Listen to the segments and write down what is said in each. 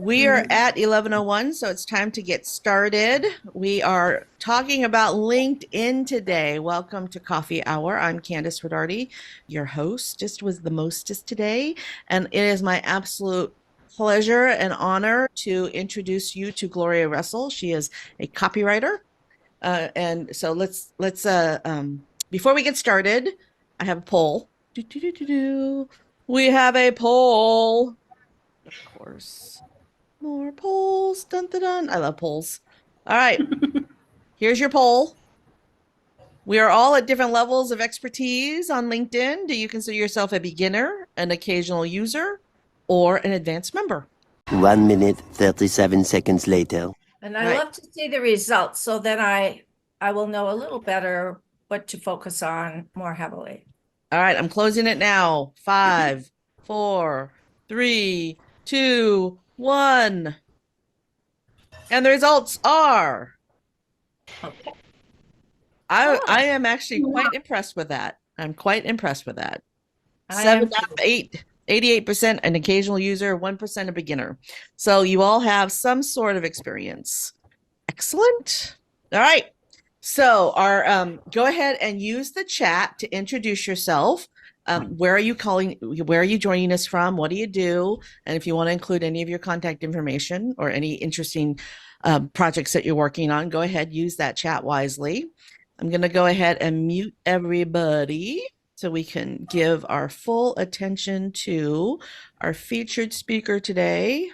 We are at 11:01, so it's time to get started. We are talking about LinkedIn today. Welcome to Coffee Hour. I'm Candice Rodarty, your host. Just was the mostest today, and it is my absolute pleasure and honor to introduce you to Gloria Russell. She is a copywriter, and so let's before we get started, I have a poll. We have a poll, of course. More polls. Dun, dun, dun. I love polls. All right. Here's your poll. We are all at different levels of expertise on LinkedIn. Do you consider yourself a beginner, an occasional user, or an advanced member? 1 minute, 37 seconds later. And I love to see the results so that I will know a little better what to focus on more heavily. All right. I'm closing it now. 5, 4, 3, 2, 1. And the results are. Okay. I am actually quite impressed with that. I'm quite impressed with that. I 7 am out of 8, 88% an occasional user, 1% a beginner. So you all have some sort of experience. Excellent. All right. So go ahead and use the chat to introduce yourself. Where are you calling? Where are you joining us from? What do you do? And if you want to include any of your contact information or any interesting projects that you're working on, go ahead, use that chat wisely. I'm going to go ahead and mute everybody so we can give our full attention to our featured speaker today.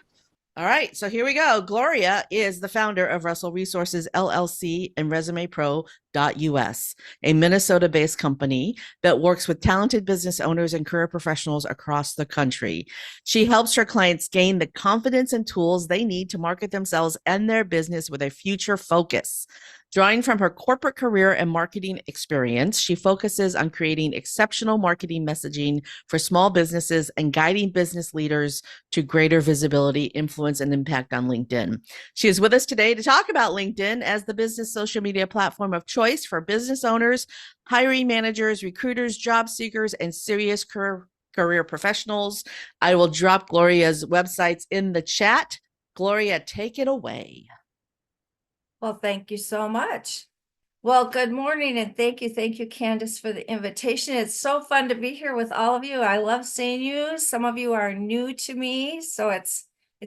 All right, so here we go. Gloria is the founder of Russell Resources LLC and ResumePro.us, a Minnesota-based company that works with talented business owners and career professionals across the country. She helps her clients gain the confidence and tools they need to market themselves and their business with a future focus. Drawing from her corporate career and marketing experience, she focuses on creating exceptional marketing messaging for small businesses and guiding business leaders to greater visibility, influence, and impact on LinkedIn. She is with us today to talk about LinkedIn as the business social media platform of choice for business owners, hiring managers, recruiters, job seekers, and serious career professionals. I will drop Gloria's websites in the chat. Gloria, take it away. Well, thank you so much. Well, good morning, and thank you, Candice, for the invitation. It's so fun to be here with all of you. I love seeing you. Some of you are new to me, so it's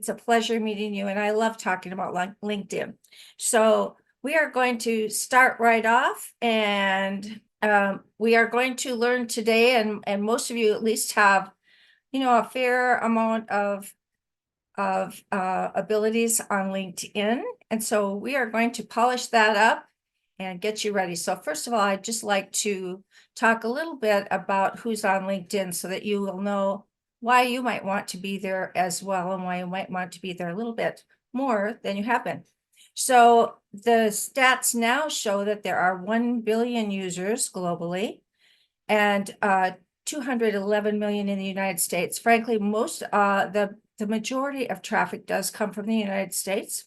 a pleasure meeting you, and I love talking about LinkedIn. So we are going to start right off, and we are going to learn today, and most of you at least have, a fair amount of abilities on LinkedIn. And so we are going to polish that up and get you ready. So first of all, I'd just like to talk a little bit about who's on LinkedIn so that you will know why you might want to be there as well and why you might want to be there a little bit more than you have been. So the stats now show that there are 1 billion users globally and 211 million in the United States. Frankly, the majority of traffic does come from the United States.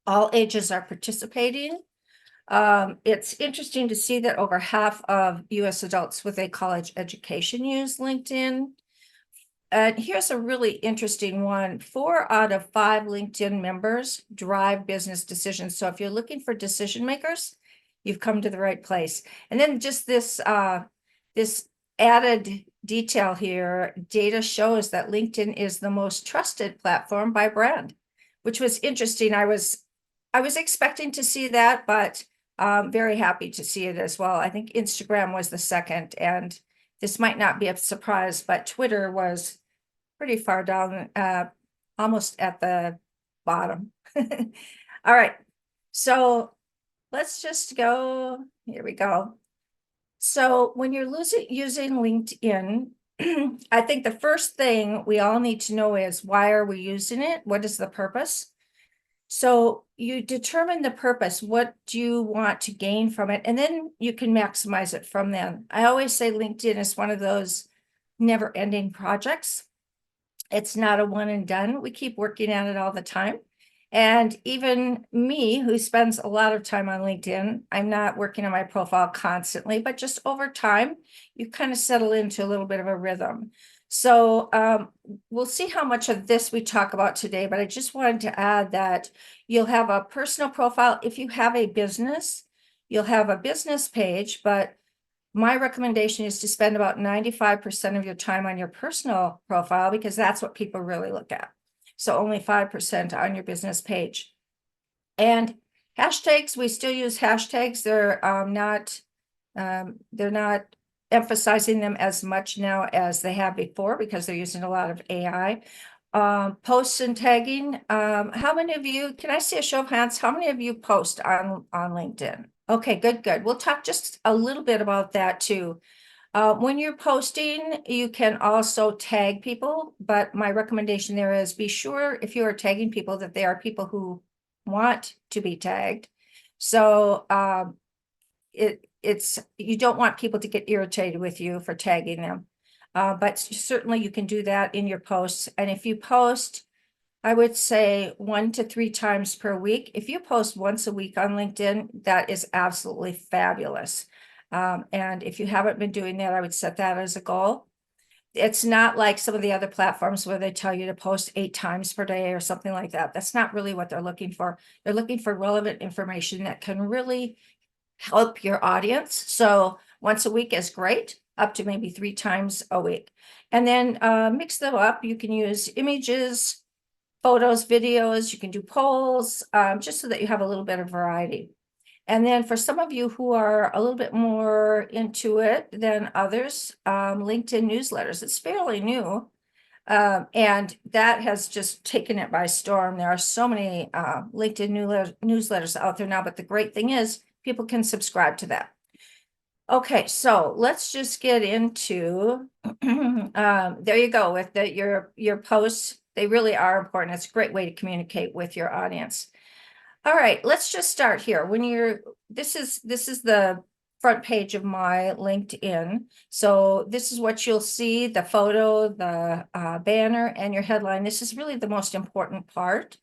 All ages are participating. It's interesting to see that over half of US adults with a college education use LinkedIn. And here's a really interesting one. 4 out of 5 LinkedIn members drive business decisions. So if you're looking for decision makers, you've come to the right place. And then just this added detail here, data shows that LinkedIn is the most trusted platform by brand, which was interesting. I was expecting to see that, but very happy to see it as well. I think Instagram was the second, and this might not be a surprise, but Twitter was pretty far down, almost at the bottom. All right, so let's just go. Here we go. So when you're using LinkedIn, I think the first thing we all need to know is, why are we using it? What is the purpose? So you determine the purpose. What do you want to gain from it? And then you can maximize it from then. I always say LinkedIn is one of those never-ending projects. It's not a one and done. We keep working at it all the time. And even me, who spends a lot of time on LinkedIn, I'm not working on my profile constantly, but just over time, you kind of settle into a little bit of a rhythm. So we'll see how much of this we talk about today, but I just wanted to add that you'll have a personal profile. If you have a business, you'll have a business page, but my recommendation is to spend about 95% of your time on your personal profile because that's what people really look at. So only 5% on your business page. And hashtags, we still use hashtags. They're not emphasizing them as much now as they have before because they're using a lot of AI. Posts and tagging. How many of you, can I see a show of hands? How many of you post on LinkedIn? Okay, good. We'll talk just a little bit about that too. When you're posting, you can also tag people, but my recommendation there is be sure if you are tagging people that they are people who want to be tagged. So you don't want people to get irritated with you for tagging them. But certainly you can do that in your posts. And if you post, I would say 1 to 3 times per week. If you post once a week on LinkedIn, that is absolutely fabulous. And if you haven't been doing that, I would set that as a goal. It's not like some of the other platforms where they tell you to post 8 times per day or something like that. That's not really what they're looking for. They're looking for relevant information that can really help your audience. So once a week is great, up to maybe 3 times a week. And then mix them up. You can use images, photos, videos, you can do polls, just so that you have a little bit of variety. And then for some of you who are a little bit more into it than others, LinkedIn newsletters, it's fairly new. And that has just taken it by storm. There are so many LinkedIn newsletters out there now, but the great thing is people can subscribe to that. Okay, so let's just get into, there you go with your posts. They really are important. It's a great way to communicate with your audience. All right, let's just start here. This is the front page of my LinkedIn. So this is what you'll see, the photo, the banner, and your headline. This is really the most important part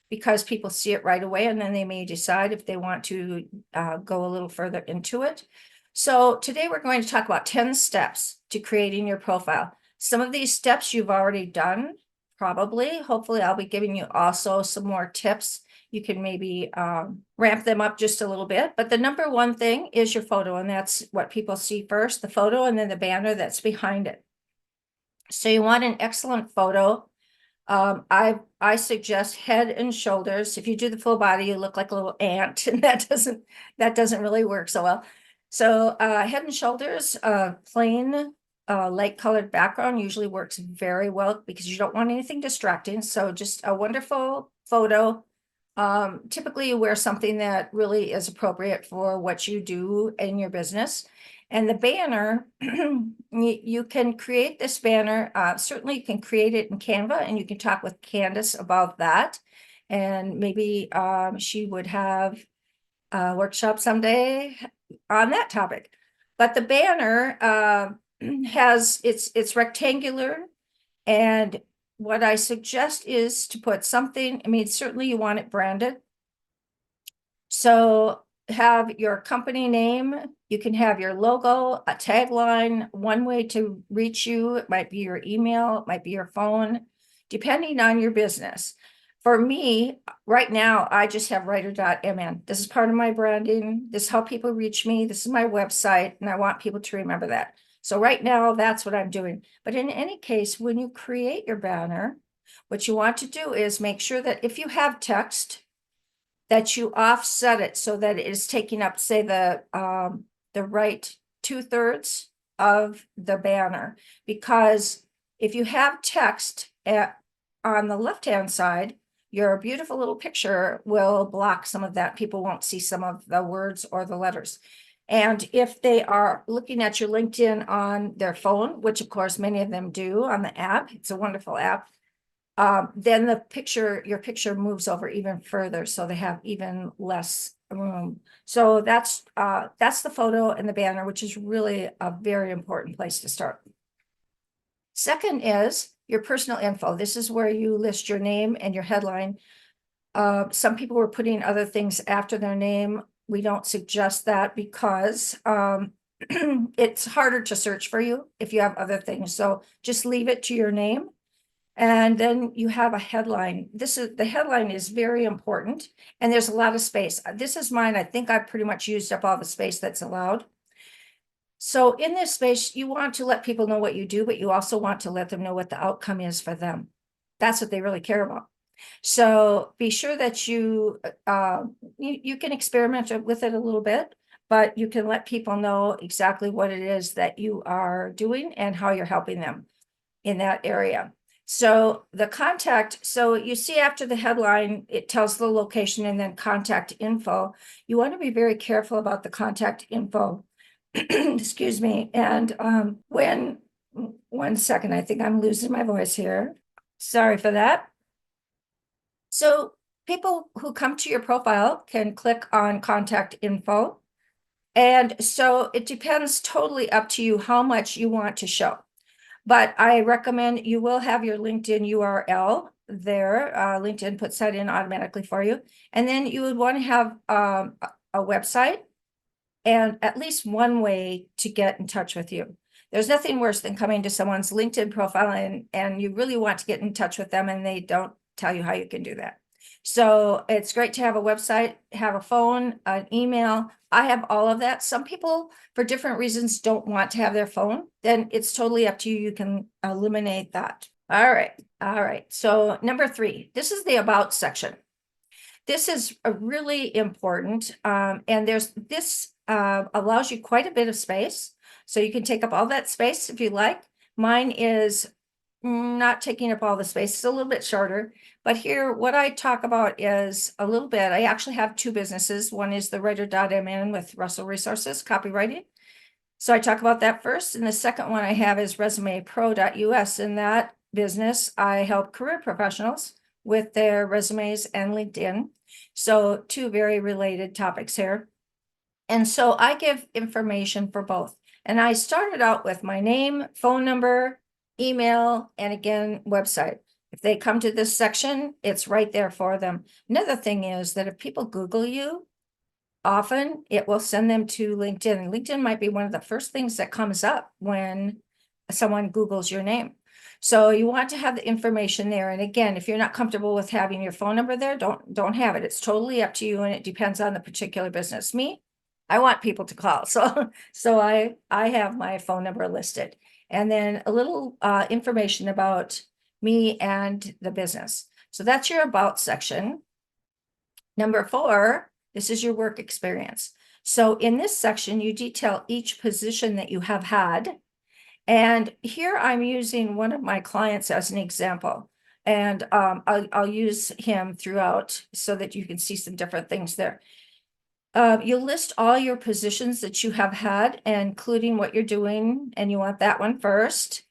because people see it right away and then they may decide if they want to go a little further into it. So today we're going to talk about 10 steps to creating your profile. Some of these steps you've already done, probably. Hopefully I'll be giving you also some more tips. You can maybe ramp them up just a little bit. But the number one thing is your photo, and that's what people see first, the photo and then the banner that's behind it. So you want an excellent photo. I suggest head and shoulders. If you do the full body, you look like a little ant, and that doesn't really work so well. So head and shoulders, plain light colored background usually works very well because you don't want anything distracting. So just a wonderful photo. Typically you wear something that really is appropriate for what you do in your business. And the banner, you can create this banner. Certainly you can create it in Canva, and you can talk with Candace about that. And maybe she would have a workshop someday on that topic. But the banner it's rectangular, and what I suggest is to put something, I mean, certainly you want it branded. So have your company name, you can have your logo, a tagline, one way to reach you. It might be your email, it might be your phone, depending on your business. For me, right now, I just have writer.mn. This is part of my branding. This is how people reach me. This is my website, and I want people to remember that. So right now, that's what I'm doing. But in any case, when you create your banner, what you want to do is make sure that if you have text, that you offset it so that it is taking up, say, the right 2/3 of the banner. Because if you have text on the left-hand side, your beautiful little picture will block some of that. People won't see some of the words or the letters. And if they are looking at your LinkedIn on their phone, which of course many of them do on the app, it's a wonderful app, then your picture moves over even further, so they have even less room. So that's the photo and the banner, which is really a very important place to start. Second is your personal info. This is where you list your name and your headline. Some people were putting other things after their name. We don't suggest that because it's harder to search for you if you have other things. So just leave it to your name. And then you have a headline. The headline is very important, and there's a lot of space. This is mine. I think I pretty much used up all the space that's allowed. So in this space, you want to let people know what you do, but you also want to let them know what the outcome is for them. That's what they really care about. So be sure that you can experiment with it a little bit, but you can let people know exactly what it is that you are doing and how you're helping them in that area. So the contact, so you see after the headline, it tells the location and then contact info. You want to be very careful about the contact info. Excuse me. And one second, I think I'm losing my voice here. Sorry for that. So people who come to your profile can click on contact info. And so it depends totally up to you how much you want to show. But I recommend you will have your LinkedIn URL there. LinkedIn puts that in automatically for you. And then you would want to have a website and at least one way to get in touch with you. There's nothing worse than coming to someone's LinkedIn profile and you really want to get in touch with them and they don't tell you how you can do that. So it's great to have a website, have a phone, an email. I have all of that. Some people, for different reasons, don't want to have their phone. Then it's totally up to you. You can eliminate that. All right. All right. So number 3, this is the about section. This is a really important. And this allows you quite a bit of space. So you can take up all that space if you like. Mine is not taking up all the space. It's a little bit shorter, but here what I talk about is a little bit. I actually have 2 businesses. One is the writer.mn with Russell Resources, copywriting. So I talk about that first. And the second one I have is resumepro.us. In that business, I help career professionals with their resumes and LinkedIn. So 2 very related topics here. And so I give information for both. And I started out with my name, phone number, email, and again, website. If they come to this section, it's right there for them. Another thing is that if people Google you, often it will send them to LinkedIn. And LinkedIn might be one of the first things that comes up when someone Googles your name. So you want to have the information there. And again, if you're not comfortable with having your phone number there, don't have it. It's totally up to you and it depends on the particular business. Me, I want people to call. So I have my phone number listed. And then a little information about me and the business. So that's your about section. Number 4, this is your work experience. So in this section, you detail each position that you have had. And here I'm using one of my clients as an example. And I'll use him throughout so that you can see some different things there. You'll list all your positions that you have had, including what you're doing, and you want that one first.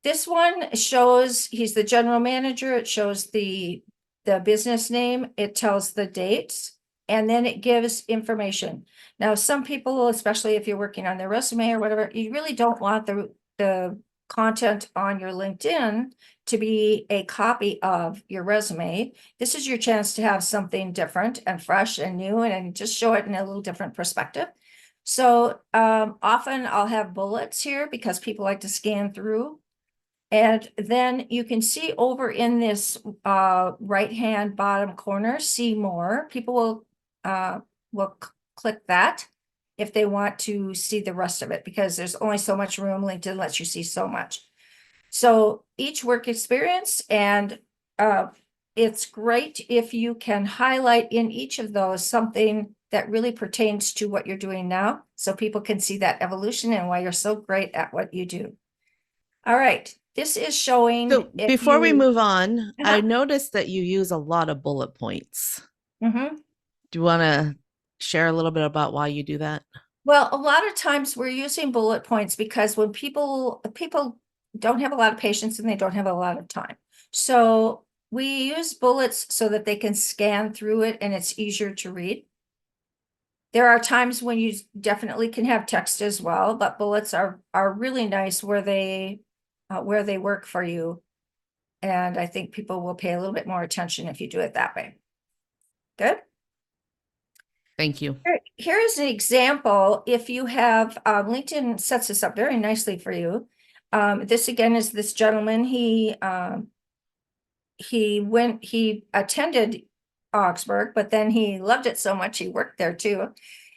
This one shows he's the general manager. It shows the business name. It tells the dates, and then it gives information. Now, some people, especially if you're working on their resume or whatever, you really don't want the content on your LinkedIn to be a copy of your resume. This is your chance to have something different and fresh and new and just show it in a little different perspective. So often I'll have bullets here because people like to scan through. And then you can see over in this right-hand bottom corner, see more. People will click that if they want to see the rest of it because there's only so much room. LinkedIn lets you see so much. So each work experience, and it's great if you can highlight in each of those something that really pertains to what you're doing now, so people can see that evolution and why you're so great at what you do. All right, this is showing. So before we move on, Uh-huh. I noticed that you use a lot of bullet points. Mm-hmm. Do you want to share a little bit about why you do that? Well, a lot of times we're using bullet points because when people don't have a lot of patience and they don't have a lot of time. So we use bullets so that they can scan through it and it's easier to read. There are times when you definitely can have text as well, but bullets are really nice where they work for you. And I think people will pay a little bit more attention if you do it that way. Good. Thank you. Here is an example. If you have, LinkedIn sets this up very nicely for you. This again is this gentleman. He attended Augsburg, but then he loved it so much he worked there too.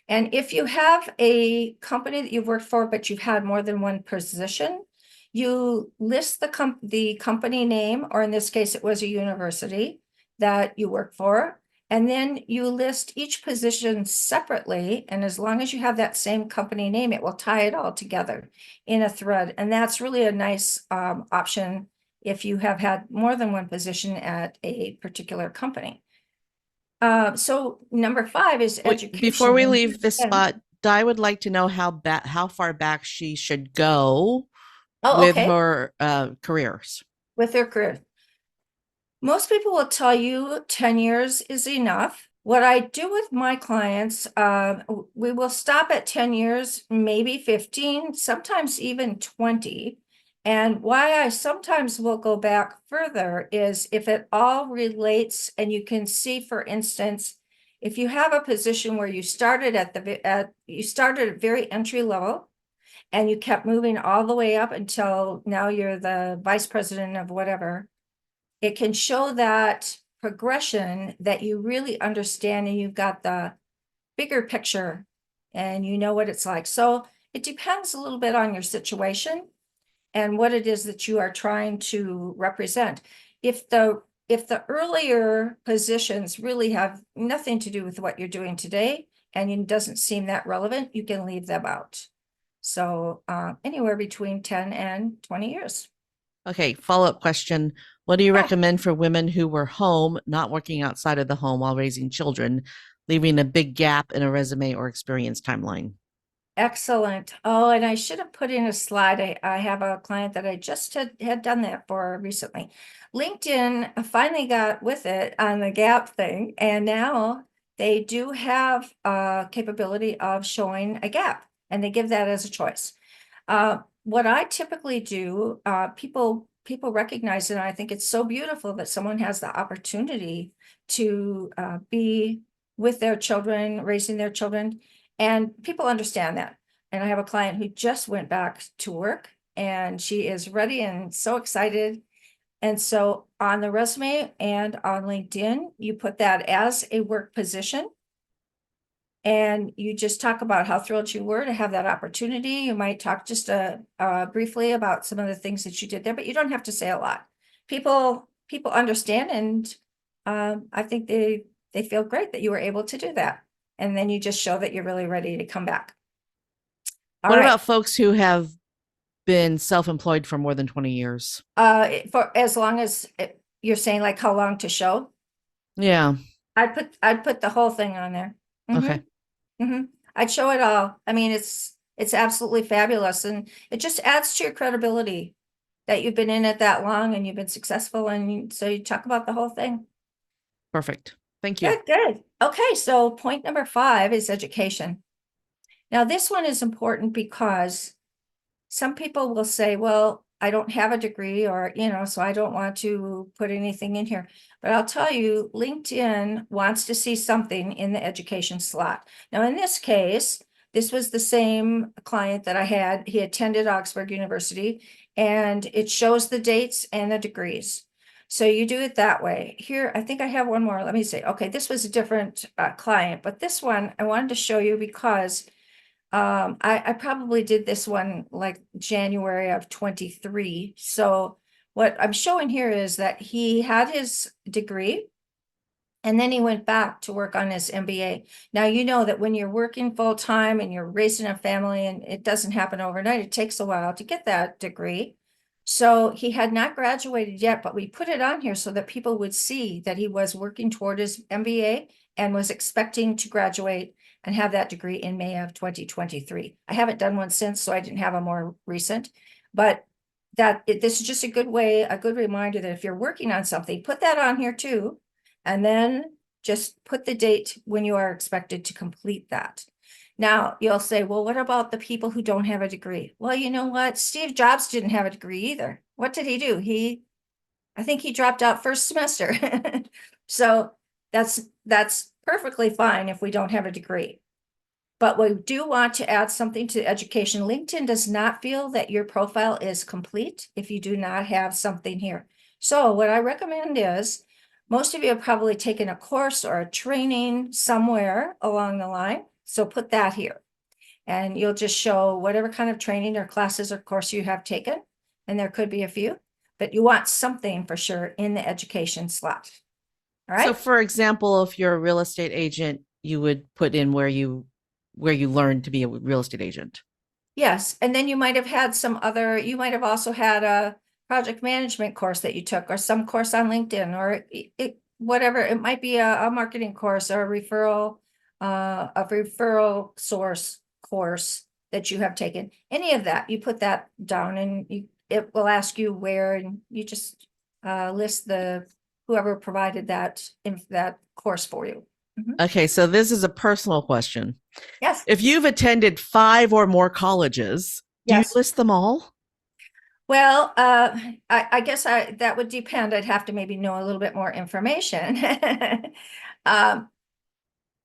And if you have a company that you've worked for, but you've had more than one position, you list the company name, or in this case, it was a university that you work for. And then you list each position separately. And as long as you have that same company name, it will tie it all together in a thread. And that's really a nice option if you have had more than one position at a particular company. So number 5 is education. Before we leave this Yeah. spot, Di would like to know how far back she should go Oh, with okay. her careers. With their career. Most people will tell you 10 years is enough. What I do with my clients, we will stop at 10 years, maybe 15, sometimes even 20. And why I sometimes will go back further is if it all relates, and you can see, for instance, if you have a position where you started at very entry level, and you kept moving all the way up until now you're the vice president of whatever, it can show that progression that you really understand, and you've got the bigger picture and you know what it's like. So it depends a little bit on your situation and what it is that you are trying to represent. If the earlier positions really have nothing to do with what you're doing today and it doesn't seem that relevant, you can leave them out. So anywhere between 10 and 20 years. Okay, follow-up question. What do you Yeah. recommend for women who were home, not working outside of the home while raising children, leaving a big gap in a resume or experience timeline? Excellent. Oh, and I should have put in a slide. I have a client that I just had done that for recently. LinkedIn finally got with it on the gap thing, and now they do have a capability of showing a gap, and they give that as a choice. What I typically do, people recognize it, and I think it's so beautiful that someone has the opportunity to be with their children, raising their children. And people understand that. And I have a client who just went back to work, and she is ready and so excited. And so on the resume and on LinkedIn, you put that as a work position. And you just talk about how thrilled you were to have that opportunity. You might talk just briefly about some of the things that you did there, but you don't have to say a lot. People understand, and I think they feel great that you were able to do that. And then you just show that you're really ready to come back. What about folks who have been self-employed for more than 20 years? For as long as you're saying, like, how long to show? Yeah. I'd put the whole thing on there. Okay. I'd show it all. I mean, it's absolutely fabulous, and it just adds to your credibility that you've been in it that long and you've been successful, and so you talk about the whole thing. Perfect. Thank you. Good. Okay, so point number 5 is education. Now, this one is important because some people will say, well, I don't have a degree, or, so I don't want to put anything in here. But I'll tell you, LinkedIn wants to see something in the education slot. Now, in this case, this was the same client that I had. He attended Augsburg University, and it shows the dates and the degrees. So you do it that way. Here, I think I have one more. Let me see. Okay, this was a different client, but this one I wanted to show you because I probably did this one like January of 23. So what I'm showing here is that he had his degree, and then he went back to work on his MBA. Now, you know that when you're working full time and you're raising a family, and it doesn't happen overnight, it takes a while to get that degree. So he had not graduated yet, but we put it on here so that people would see that he was working toward his MBA and was expecting to graduate and have that degree in May of 2023. I haven't done one since, so I didn't have a more recent, but this is just a good way, a good reminder that if you're working on something, put that on here too, and then just put the date when you are expected to complete that. Now, you'll say, well, what about the people who don't have a degree? Well, you know what? Steve Jobs didn't have a degree either. What did he do? I think he dropped out first semester. So that's perfectly fine if we don't have a degree. But we do want to add something to education. LinkedIn does not feel that your profile is complete if you do not have something here. So what I recommend is, most of you have probably taken a course or a training somewhere along the line. So put that here. And you'll just show whatever kind of training or classes or course you have taken. And there could be a few, but you want something for sure in the education slot. All right. So, for example, if you're a real estate agent, you would put in where you learned to be a real estate agent. Yes, and then you might have had some other, you might have also had a project management course that you took, or some course on LinkedIn, or whatever, it might be a marketing course or a referral source course that you have taken. Any of that, you put that down and it will ask you where, and you just list whoever provided that course for you. Okay, so this is a personal question. Yes. If you've attended 5 or more colleges, do you Yes. list them all? Well, I guess that would depend. I'd have to maybe know a little bit more information.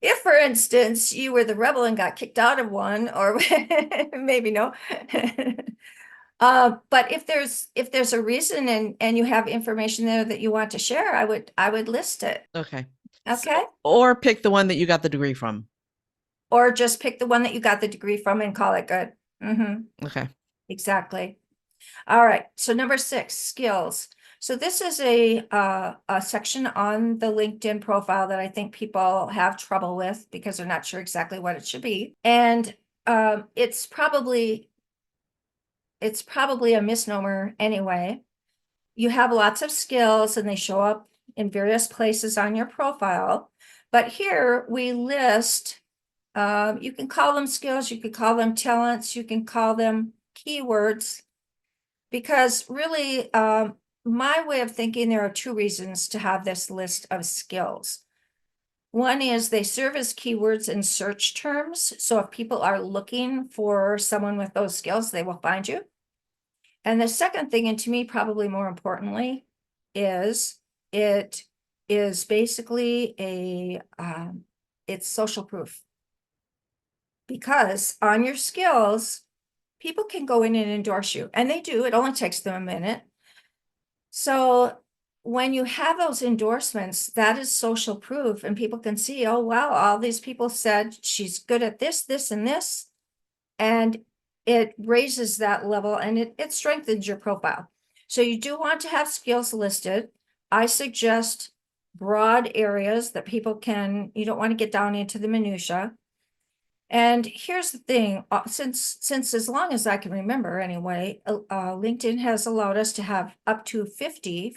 If, for instance, you were the rebel and got kicked out of one, or maybe no. But if there's a reason and you have information there that you want to share, I would list it. Okay. Okay. Or pick the one that you got the degree from. Or just pick the one that you got the degree from and call it good. Okay. Exactly. All right. So number 6, skills. So this is a section on the LinkedIn profile that I think people have trouble with because they're not sure exactly what it should be. And it's probably a misnomer anyway. You have lots of skills and they show up in various places on your profile. But here we list, you can call them skills, you could call them talents, you can call them keywords, because really, my way of thinking, there are 2 reasons to have this list of skills. One is they serve as keywords in search terms. So if people are looking for someone with those skills, they will find you. And the second thing, and to me, probably more importantly, is it is basically it's social proof. Because on your skills, people can go in and endorse you, and they do. It only takes them a minute. So when you have those endorsements, that is social proof, and people can see, oh, wow, all these people said she's good at this, this, and this. And it raises that level and it strengthens your profile. So you do want to have skills listed. I suggest broad areas that people can, you don't want to get down into the minutia. And here's the thing, since as long as I can remember anyway, LinkedIn has allowed us to have up to 50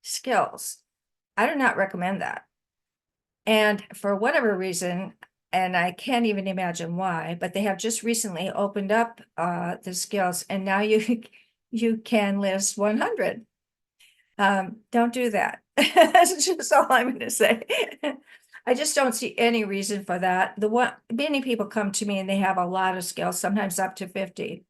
skills. I do not recommend that. And for whatever reason, and I can't even imagine why, but they have just recently opened up the skills, and now you can list 100. Don't do that. That's just all I'm going to say. I just don't see any reason for that. Many people come to me and they have a lot of skills, sometimes up to 50.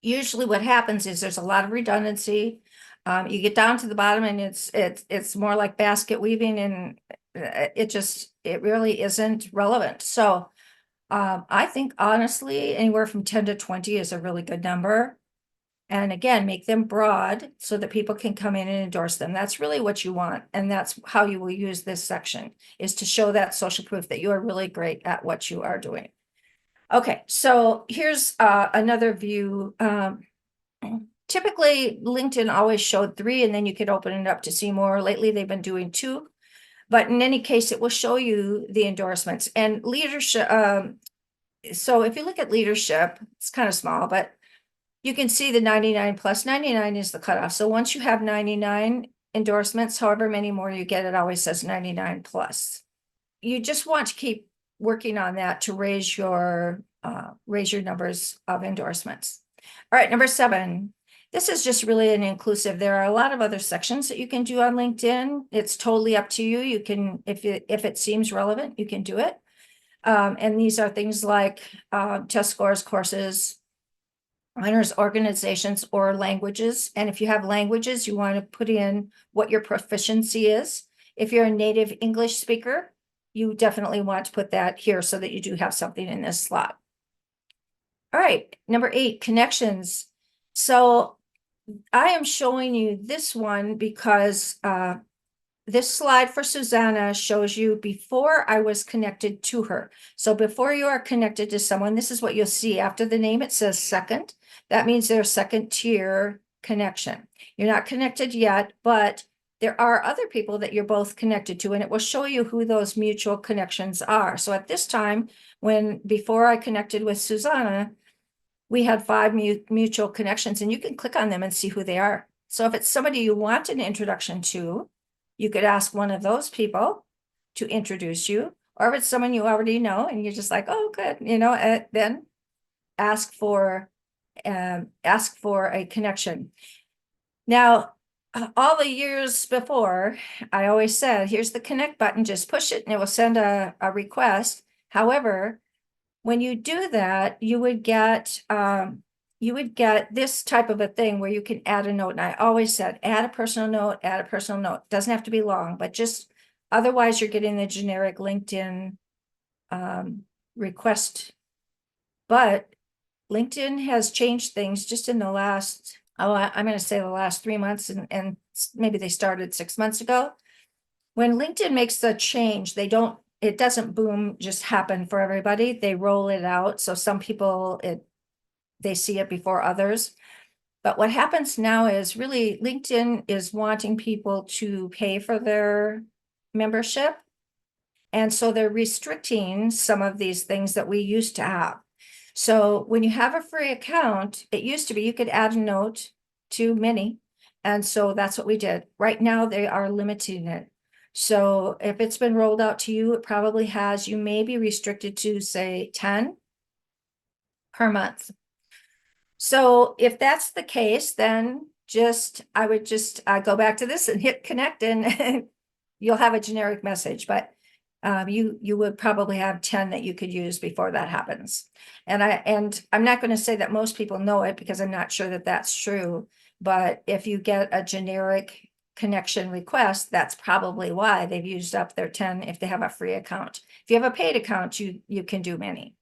Usually what happens is there's a lot of redundancy. You get down to the bottom and it's more like basket weaving, and it really isn't relevant. So I think honestly, anywhere from 10 to 20 is a really good number. And again, make them broad so that people can come in and endorse them. That's really what you want. And that's how you will use this section, is to show that social proof that you are really great at what you are doing. Okay, so here's another view. Typically, LinkedIn always showed 3, and then you could open it up to see more. Lately, they've been doing 2. But in any case, it will show you the endorsements and leadership. So if you look at leadership, it's kind of small, but you can see the 99 plus. 99 is the cutoff. So once you have 99 endorsements, however many more you get, it always says 99 plus. You just want to keep working on that to raise your numbers of endorsements. All right, number 7. This is just really an inclusive. There are a lot of other sections that you can do on LinkedIn. It's totally up to you. You can, if it seems relevant, you can do it. And these are things like test scores, courses, honors organizations, or languages. And if you have languages, you want to put in what your proficiency is. If you're a native English speaker, you definitely want to put that here so that you do have something in this slot. All right, number 8, connections. So I am showing you this one because this slide for Susanna shows you before I was connected to her. So before you are connected to someone, this is what you'll see. After the name, it says second. That means they're a second tier connection. You're not connected yet, but there are other people that you're both connected to, and it will show you who those mutual connections are. So at this time, before I connected with Susanna, we had 5 mutual connections, and you can click on them and see who they are. So if it's somebody you want an introduction to, you could ask one of those people to introduce you, or if it's someone you already know and you're just like, oh, good, then ask for a connection. Now, all the years before, I always said, here's the connect button, just push it and it will send a request. However, when you do that, you would get this type of a thing where you can add a note. And I always said, add a personal note. Doesn't have to be long, but just otherwise you're getting the generic LinkedIn request. But LinkedIn has changed things just in the last, I'm going to say the last 3 months, and maybe they started 6 months ago. When LinkedIn makes the change, it doesn't boom just happen for everybody. They roll it out. So some people, they see it before others. But what happens now is really LinkedIn is wanting people to pay for their membership. And so they're restricting some of these things that we used to have. So when you have a free account, it used to be you could add a note to many. And so that's what we did. Right now, they are limiting it. So if it's been rolled out to you, it probably has, you may be restricted to say 10 per month. So if that's the case, then I would just go back to this and hit connect, and you'll have a generic message, but you would probably have 10 that you could use before that happens. And I'm not going to say that most people know it, because I'm not sure that that's true. But if you get a generic connection request, that's probably why they've used up their 10 if they have a free account. If you have a paid account, you can do many.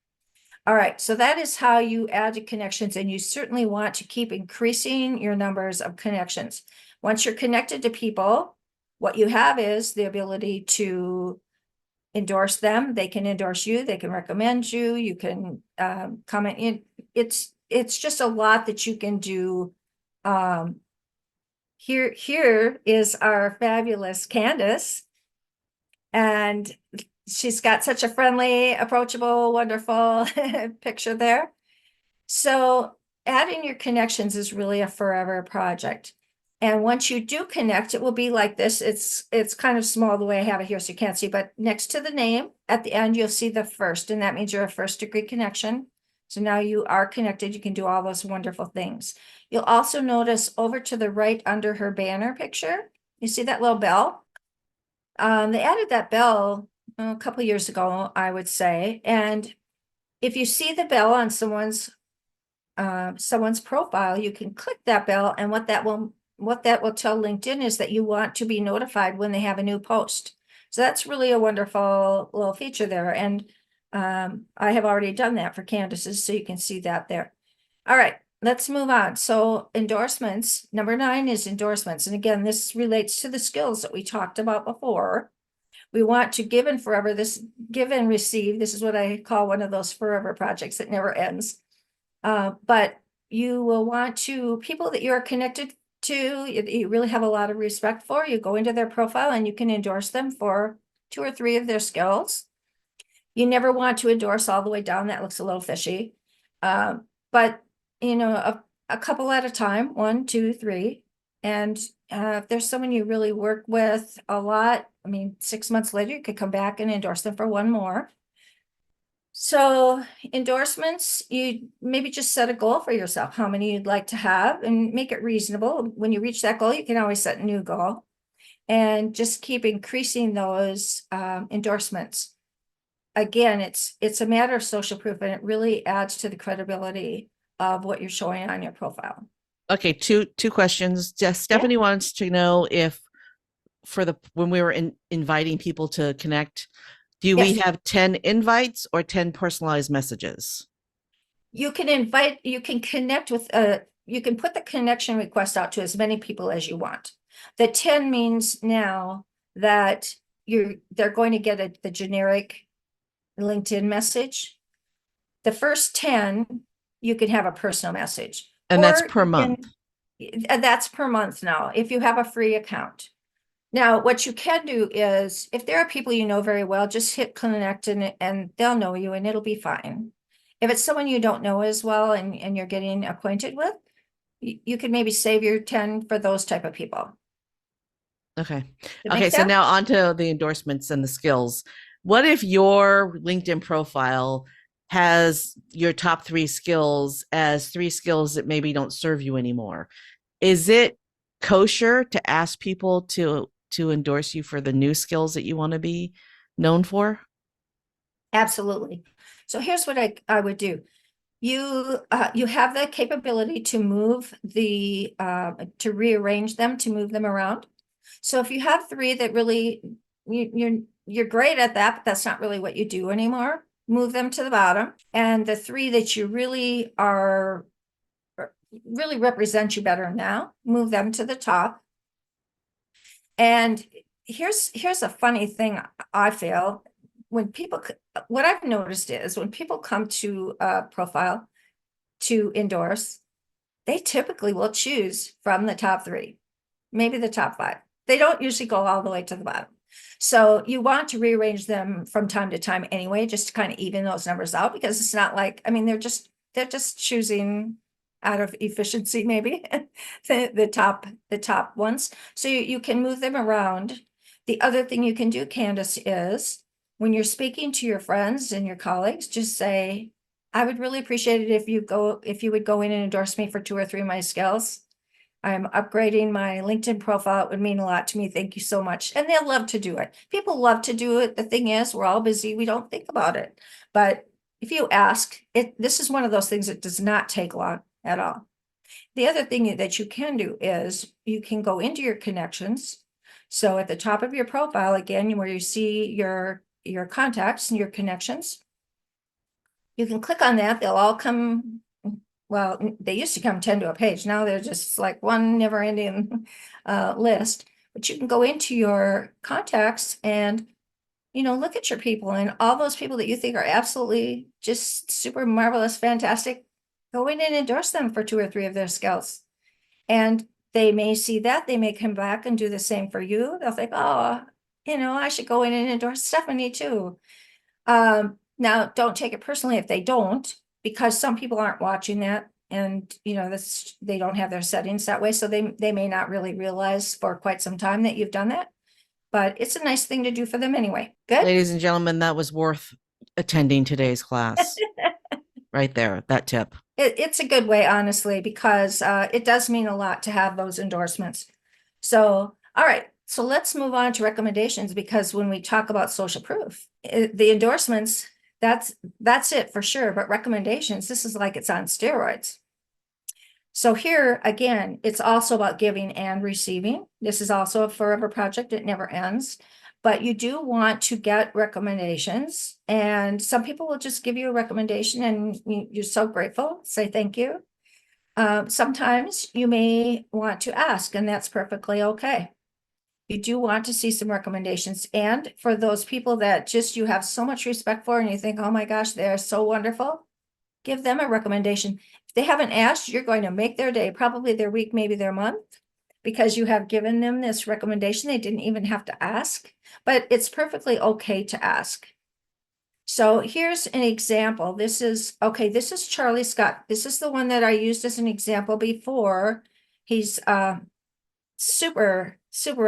All right, so that is how you add connections, and you certainly want to keep increasing your numbers of connections. Once you're connected to people, what you have is the ability to endorse them. They can endorse you, they can recommend you, you can comment in. It's just a lot that you can do. Here is our fabulous Candace, and she's got such a friendly, approachable, wonderful picture there. So adding your connections is really a forever project. And once you do connect, it will be like this. It's kind of small the way I have it here, so you can't see, but next to the name at the end, you'll see the first, and that means you're a first degree connection. So now you are connected. You can do all those wonderful things. You'll also notice over to the right under her banner picture, you see that little bell? They added that bell a couple years ago, I would say. And if you see the bell on someone's profile, you can click that bell, and what that will tell LinkedIn is that you want to be notified when they have a new post. So that's really a wonderful little feature there. And I have already done that for Candace's, so you can see that there. All right, let's move on. So endorsements, number 9 is endorsements. And again, this relates to the skills that we talked about before. We want to give and forever, this give and receive. This is what I call one of those forever projects that never ends. But you will want to, people that you're connected to, you really have a lot of respect for, you go into their profile and you can endorse them for 2 or 3 of their skills. You never want to endorse all the way down. That looks a little fishy. But a couple at a time, 1, 2, 3. And if there's someone you really work with a lot, 6 months later, you could come back and endorse them for 1 more. So endorsements, you maybe just set a goal for yourself, how many you'd like to have, and make it reasonable. When you reach that goal, you can always set a new goal, and just keep increasing those endorsements. Again, it's a matter of social proof, and it really adds to the credibility of what you're showing on your profile. Okay, two questions. Stephanie wants to know if when we were inviting people to connect, Do we Yes. have 10 invites or 10 personalized messages? You can connect with, you can put the connection request out to as many people as you want. The 10 means now that they're going to get the generic LinkedIn message. The first 10, you can have a personal message. And that's Or per you can- month. That's per month now, if you have a free account. Now, what you can do is, if there are people you know very well, just hit connect and they'll know you and it'll be fine. If it's someone you don't know as well and you're getting acquainted with, you could maybe save your 10 for those type of people. Okay. That Okay. make So sense? now on to the endorsements and the skills. What if your LinkedIn profile has your top 3 skills as 3 skills that maybe don't serve you anymore? Is it kosher to ask people to endorse you for the new skills that you want to be known for? Absolutely. So here's what I would do. You have the capability to move to rearrange them, to move them around. So if you have 3 that really, you're great at that, but that's not really what you do anymore, move them to the bottom. And the 3 that you really represent you better now, move them to the top. And here's a funny thing I feel. What I've noticed is when people come to a profile to endorse, they typically will choose from the top 3, maybe the top 5. They don't usually go all the way to the bottom. So you want to rearrange them from time to time anyway, just to kind of even those numbers out, because it's not like, I mean, they're just choosing out of efficiency, maybe the top ones. So you can move them around. The other thing you can do, Candace, is when you're speaking to your friends and your colleagues, just say, I would really appreciate it if you would go in and endorse me for 2 or 3 of my skills. I'm upgrading my LinkedIn profile. It would mean a lot to me. Thank you so much. And they'll love to do it. People love to do it. The thing is, we're all busy. We don't think about it. But if you ask, this is one of those things that does not take long at all. The other thing that you can do is you can go into your connections. So at the top of your profile, again, where you see your contacts and your connections, you can click on that. They'll all come. Well, they used to come 10 to a page. Now they're just like one never ending list. But you can go into your contacts and, look at your people, and all those people that you think are absolutely just super marvelous, fantastic, go in and endorse them for 2 or 3 of their skills. And they may see that. They may come back and do the same for you. They'll think, oh, I should go in and endorse Stephanie too. Now, don't take it personally if they don't, because some people aren't watching that, and they don't have their settings that way, so they may not really realize for quite some time that you've done that. But it's a nice thing to do for them anyway. Good. Ladies and gentlemen, that was worth attending today's class. Right there, that tip. It's a good way, honestly, because it does mean a lot to have those endorsements. So, all right. So let's move on to recommendations, because when we talk about social proof, the endorsements, that's it for sure. But recommendations, this is like it's on steroids. So here, again, it's also about giving and receiving. This is also a forever project. It never ends. But you do want to get recommendations. And some people will just give you a recommendation and you're so grateful, say thank you. Sometimes you may want to ask, and that's perfectly okay. You do want to see some recommendations. And for those people that just you have so much respect for and you think, oh my gosh, they're so wonderful, give them a recommendation. If they haven't asked, you're going to make their day, probably their week, maybe their month, because you have given them this recommendation. They didn't even have to ask, but it's perfectly okay to ask. So here's an example. This is Charlie Scott. This is the one that I used as an example before. He's super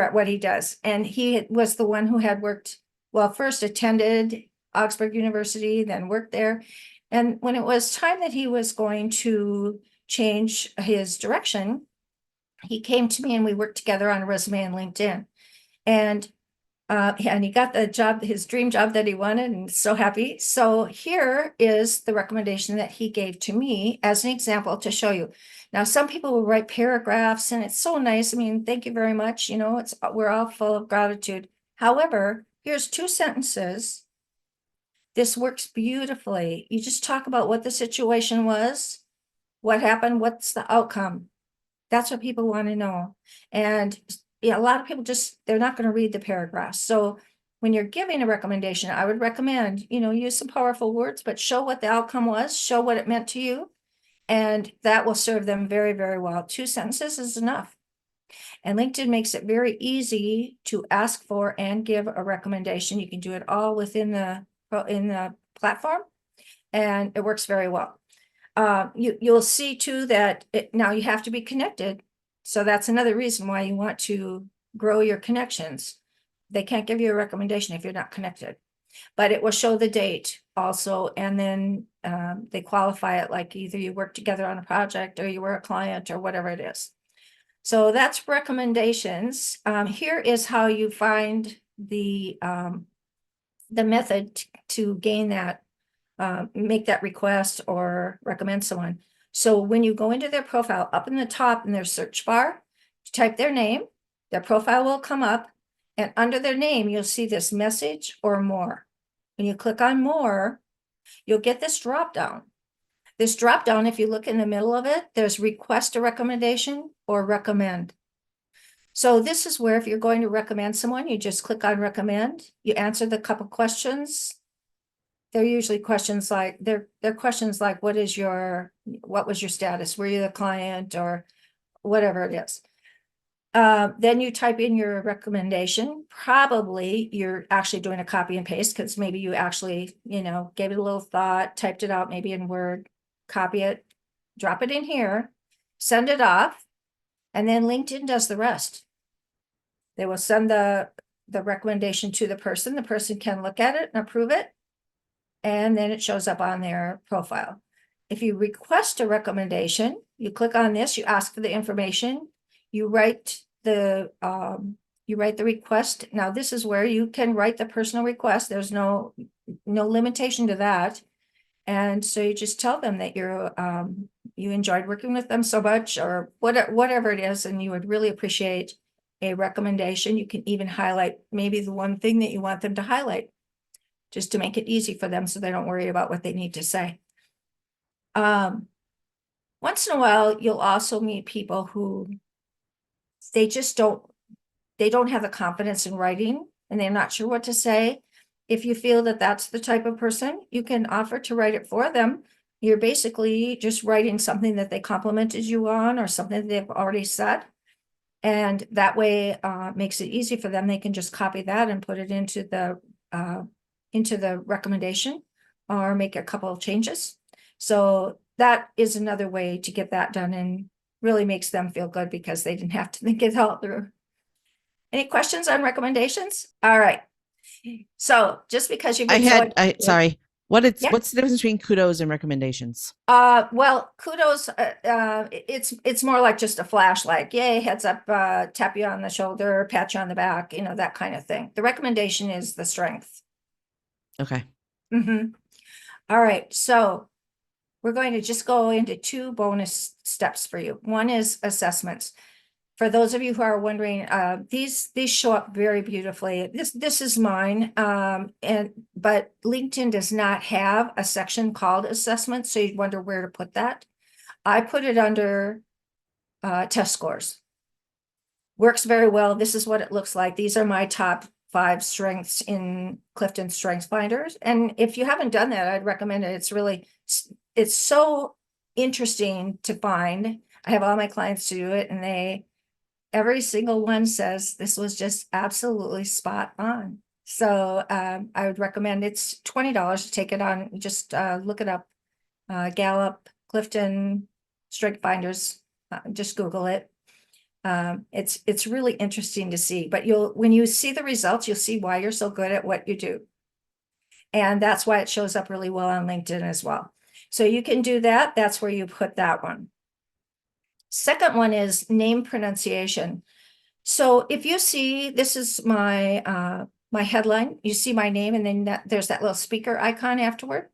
at what he does. And he was the one who had first attended Augsburg University, then worked there. And when it was time that he was going to change his direction, he came to me and we worked together on a resume and LinkedIn. And he got the job, his dream job that he wanted, and so happy. So here is the recommendation that he gave to me as an example to show you. Now, some people will write paragraphs and it's so nice. I mean, thank you very much. We're all full of gratitude. However, here's 2 sentences this works beautifully. You just talk about what the situation was, what happened, what's the outcome. That's what people want to know. And yeah, a lot of people they're not going to read the paragraphs. So when you're giving a recommendation, I would recommend, use some powerful words, but show what the outcome was, show what it meant to you. And that will serve them very, very well. 2 sentences is enough. And LinkedIn makes it very easy to ask for and give a recommendation. You can do it all within the platform, and it works very well. You'll see too that now you have to be connected. So that's another reason why you want to grow your connections. They can't give you a recommendation if you're not connected, but it will show the date also. And then they qualify it like either you work together on a project or you were a client or whatever it is. So that's recommendations. Here is how you find the method to gain that, make that request or recommend someone. So when you go into their profile, up in the top in their search bar, type their name, their profile will come up, and under their name, you'll see this message or more. When you click on more, you'll get this drop down. This drop down, if you look in the middle of it, there's request a recommendation or recommend. So this is where if you're going to recommend someone, you just click on recommend, you answer the couple questions. They're usually questions like, they're questions like, what was your status? Were you the client or whatever it is? Then you type in your recommendation. Probably you're actually doing a copy and paste because maybe you actually, gave it a little thought, typed it out maybe in Word, copy it, drop it in here, send it off, and then LinkedIn does the rest. They will send the recommendation to the person. The person can look at it and approve it, and then it shows up on their profile. If you request a recommendation, you click on this, you ask for the information, you write the request. Now this is where you can write the personal request. There's no limitation to that. And so you just tell them that you enjoyed working with them so much, or whatever it is, and you would really appreciate a recommendation. You can even highlight maybe the one thing that you want them to highlight, just to make it easy for them so they don't worry about what they need to say. Once in a while, you'll also meet people who they don't have the confidence in writing and they're not sure what to say. If you feel that that's the type of person, you can offer to write it for them. You're basically just writing something that they complimented you on or something they've already said. And that way makes it easy for them. They can just copy that and put it into the recommendation or make a couple of changes. So that is another way to get that done and really makes them feel good because they didn't have to think it all through. Any questions on recommendations? All right. So just because you've been sorry. What's Yeah. the difference between kudos and recommendations? Well, kudos, it's more like just a flash, like, yay, heads up, tap you on the shoulder, pat you on the back, that kind of thing. The recommendation is the strength. Okay. All right. So we're going to just go into 2 bonus steps for you. One is assessments. For those of you who are wondering, these show up very beautifully. This is mine, but LinkedIn does not have a section called assessments, so you'd wonder where to put that. I put it under test scores. Works very well. This is what it looks like. These are my top 5 strengths in Clifton Strengths Finders. And if you haven't done that, I'd recommend it. It's so interesting to find. I have all my clients do it, and every single one says this was just absolutely spot on. So I would recommend, it's $20 to take it on. Just look it up, Gallup, Clifton, Strength Finders, just Google it. It's really interesting to see, but when you see the results, you'll see why you're so good at what you do. And that's why it shows up really well on LinkedIn as well. So you can do that. That's where you put that one. Second one is name pronunciation. So if you see, this is my my headline, you see my name, and then there's that little speaker icon afterward.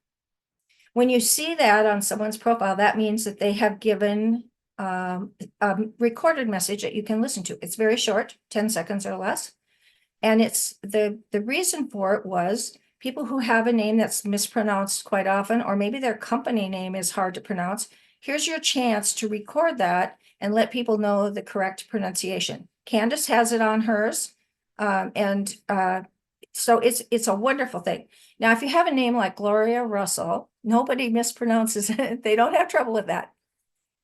When you see that on someone's profile, that means that they have given a recorded message that you can listen to. It's very short, 10 seconds or less. And it's the reason for it was people who have a name that's mispronounced quite often, or maybe their company name is hard to pronounce, here's your chance to record that and let people know the correct pronunciation. Candace has it on hers. So it's a wonderful thing. Now, if you have a name like Gloria Russell, nobody mispronounces it. They don't have trouble with that.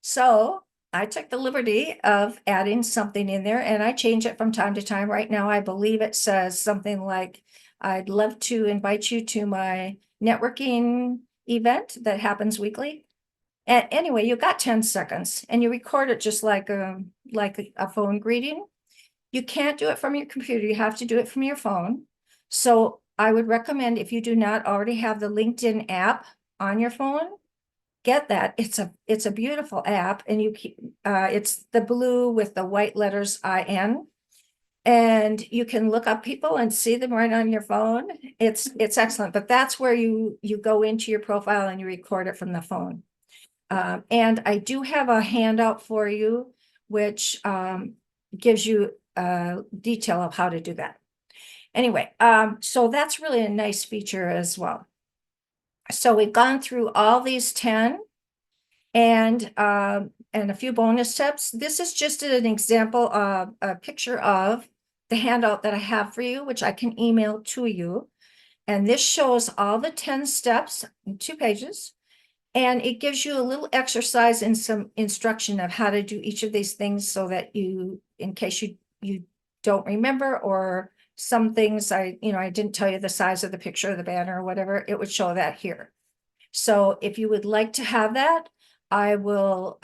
So I took the liberty of adding something in there, and I change it from time to time. Right now, I believe it says something like, I'd love to invite you to my networking event that happens weekly. And anyway, you got 10 seconds and you record it just like a phone greeting. You can't do it from your computer. You have to do it from your phone. So I would recommend, if you do not already have the LinkedIn app on your phone, get that. It's a beautiful app, and it's the blue with the white letters IN, and you can look up people and see them right on your phone. It's excellent, but that's where you go into your profile and you record it from the phone. And I do have a handout for you, which gives you detail of how to do that. Anyway, so that's really a nice feature as well. So we've gone through all these 10 and a few bonus tips. This is just an example of a picture of the handout that I have for you, which I can email to you. And this shows all the 10 steps in 2 pages. And it gives you a little exercise and some instruction of how to do each of these things, so that you, in case you don't remember, or some things I didn't tell you the size of the picture of the banner or whatever, it would show that here. So if you would like to have that, I will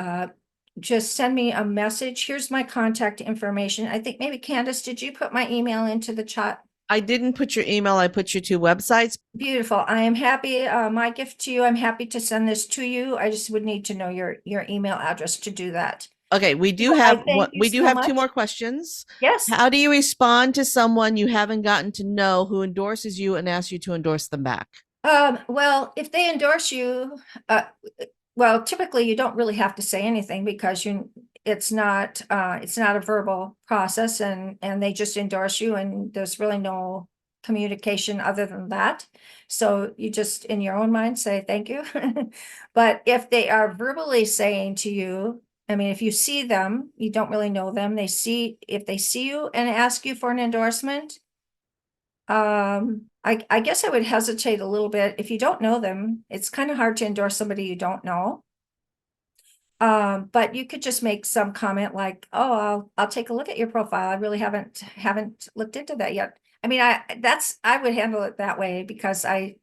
just send me a message. Here's my contact information. I think maybe Candace, did you put my email into the chat? I didn't put your email. I put your 2 websites. Beautiful. I am happy. My gift to you, I'm happy to send this to you. I just would need to know your email address to do that. Okay, we do Well, have thank you we do so have much. 2 more questions. Yes. How do you respond to someone you haven't gotten to know who endorses you and asks you to endorse them back? Well, if they endorse you, well, typically you don't really have to say anything, because it's not a verbal process, and they just endorse you, and there's really no communication other than that. So you just, in your own mind, say thank you. But if they are verbally saying to you, I mean, if you see them, you don't really know them, if they see you and ask you for an endorsement, I guess I would hesitate a little bit. If you don't know them, it's kind of hard to endorse somebody you don't know. But you could just make some comment like, "Oh, I'll take a look at your profile. I really haven't looked into that yet." I mean, I would handle it that way, because I'm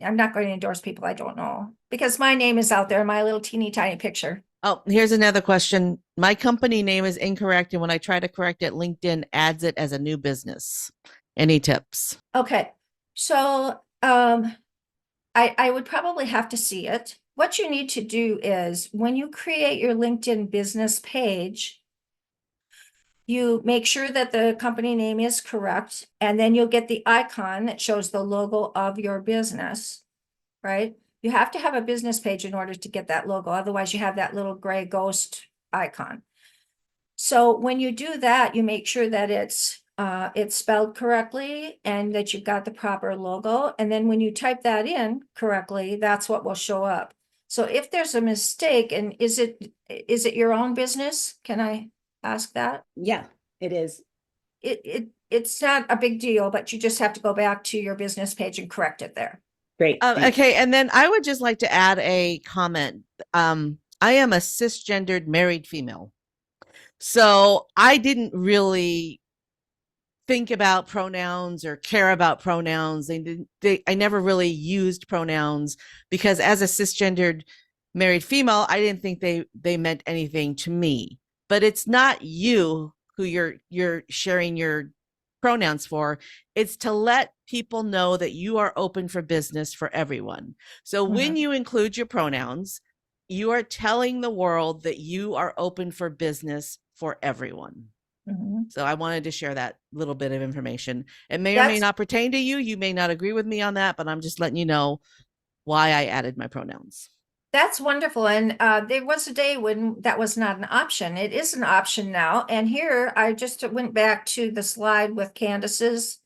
not going to endorse people I don't know, because my name is out there, my little teeny tiny picture. Oh, here's another question. My company name is incorrect, and when I try to correct it, LinkedIn adds it as a new business. Any tips? Okay, so I would probably have to see it. What you need to do is, when you create your LinkedIn business page, you make sure that the company name is correct, and then you'll get the icon that shows the logo of your business, right? You have to have a business page in order to get that logo. Otherwise, you have that little gray ghost icon. So when you do that, you make sure that it's spelled correctly and that you've got the proper logo. And then when you type that in correctly, that's what will show up. So if there's a mistake, and is it your own business? Can I ask that? Yeah, it is. It's not a big deal, but you just have to go back to your business page and correct it there. Great. Thanks. Okay, and then I would just like to add a comment. I am a cisgendered married female. So I didn't really think about pronouns or care about pronouns. I never really used pronouns, because as a cisgendered married female, I didn't think they meant anything to me. But it's not you who you're sharing your pronouns for. It's to let people know that you are open for business for everyone. So when you include your pronouns, you are telling the world that you are open for business for everyone. So I wanted to share that little bit of information. It may or may not pertain to you. You may not agree with me on that, but I'm just letting you know why I added my pronouns. That's wonderful. And there was a day when that was not an option. It is an option now. And here I just went back to the slide with Candace's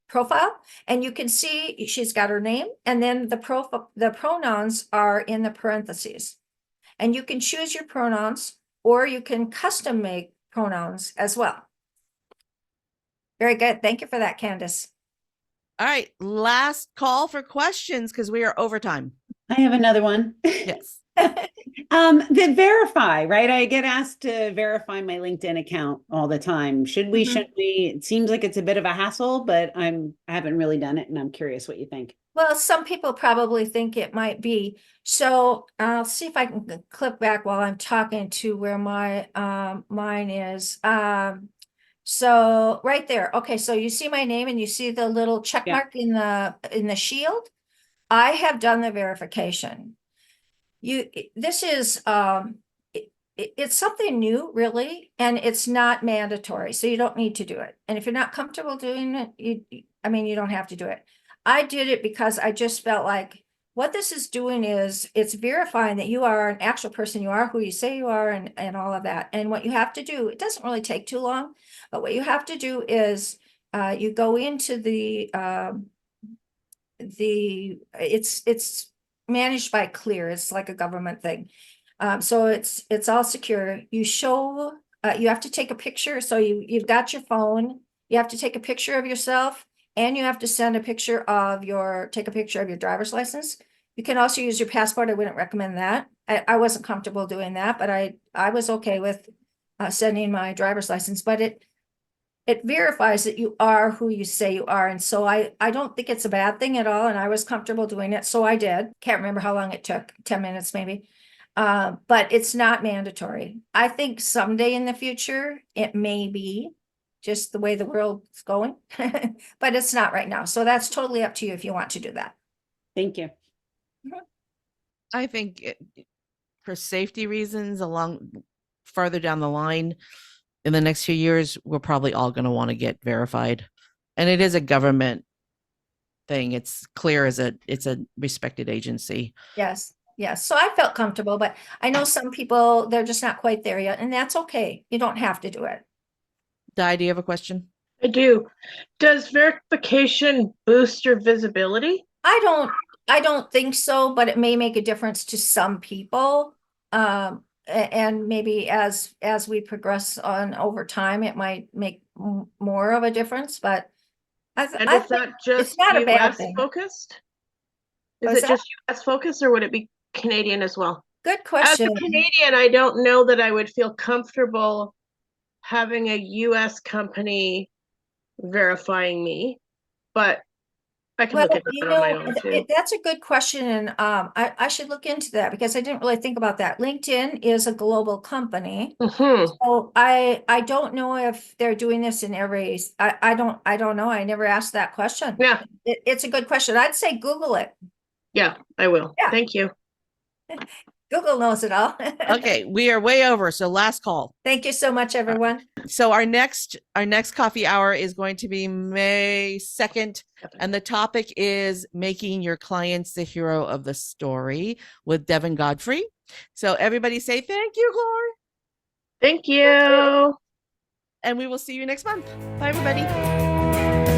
profile, and you can see she's got her name, and then the pronouns are in the parentheses. And you can choose your pronouns, or you can custom make pronouns as well. Very good. Thank you for that, Candace. All right, last call for questions because we are over time. I have another one. Yes. The verify, right? I get asked to verify my LinkedIn account all the time. Should we, Mhm. shouldn't we? It seems like it's a bit of a hassle, but I haven't really done it, and I'm curious what you think. Well, some people probably think it might be. So I'll see if I can click back while I'm talking to where my mine is. So right there. Okay, so you see my name and you see the little check Yeah. mark in the shield. I have done the verification. This is it's something new, really, and it's not mandatory, so you don't need to do it. And if you're not comfortable doing it, you don't have to do it. I did it because I just felt like what this is doing is it's verifying that you are an actual person, you are who you say you are, and all of that. And what you have to do, it doesn't really take too long, but what you have to do is you go into it's managed by Clear. It's like a government thing. So it's all secure. You show, you have to take a picture. So you've got your phone, you have to take a picture of yourself, and you have to send a picture of take a picture of your driver's license. You can also use your passport. I wouldn't recommend that. I wasn't comfortable doing that, but I was okay with sending my driver's license, but it verifies that you are who you say you are. And so I don't think it's a bad thing at all. And I was comfortable doing it. So I did. Can't remember how long it took, 10 minutes maybe. But it's not mandatory. I think someday in the future, it may be just the way the world's going, but it's not right now. So that's totally up to you if you want to do that. Thank you. I think for safety reasons, further down the line, in the next few years, we're probably all going to want to get verified. And it is a government thing. It's Clear it's a respected agency. Yes. Yes. So I felt comfortable, but I know some people, they're just not quite there yet. And that's okay. You don't have to do it. Di, do you have a question? I do. Does verification boost your visibility? I don't think so, but it may make a difference to some people. And maybe as we progress on over time, it might make more of a difference, but And I is that just it's not a bad US thing. focused? Is What's it that? just US focused, or would it be Canadian as well? Good As question. a Canadian, I don't know that I would feel comfortable having a US company verifying me, but I can look at that on my own too. That's a good question, and I should look into that because I didn't really think about that. LinkedIn is a global company, Mhm. so I don't know if they're doing this in every. I don't know. I never asked that question. Yeah, It's a good question. I'd say Google it. yeah, I will. Yeah. Thank you. Google knows it all. Okay, we are way over. So last call. Thank you so much, everyone. So our next coffee hour is going to be May 2nd. And the topic is making your clients the hero of the story with Devin Godfrey. So everybody say thank you, Glor. Thank you. And we will see you next month. Bye, everybody.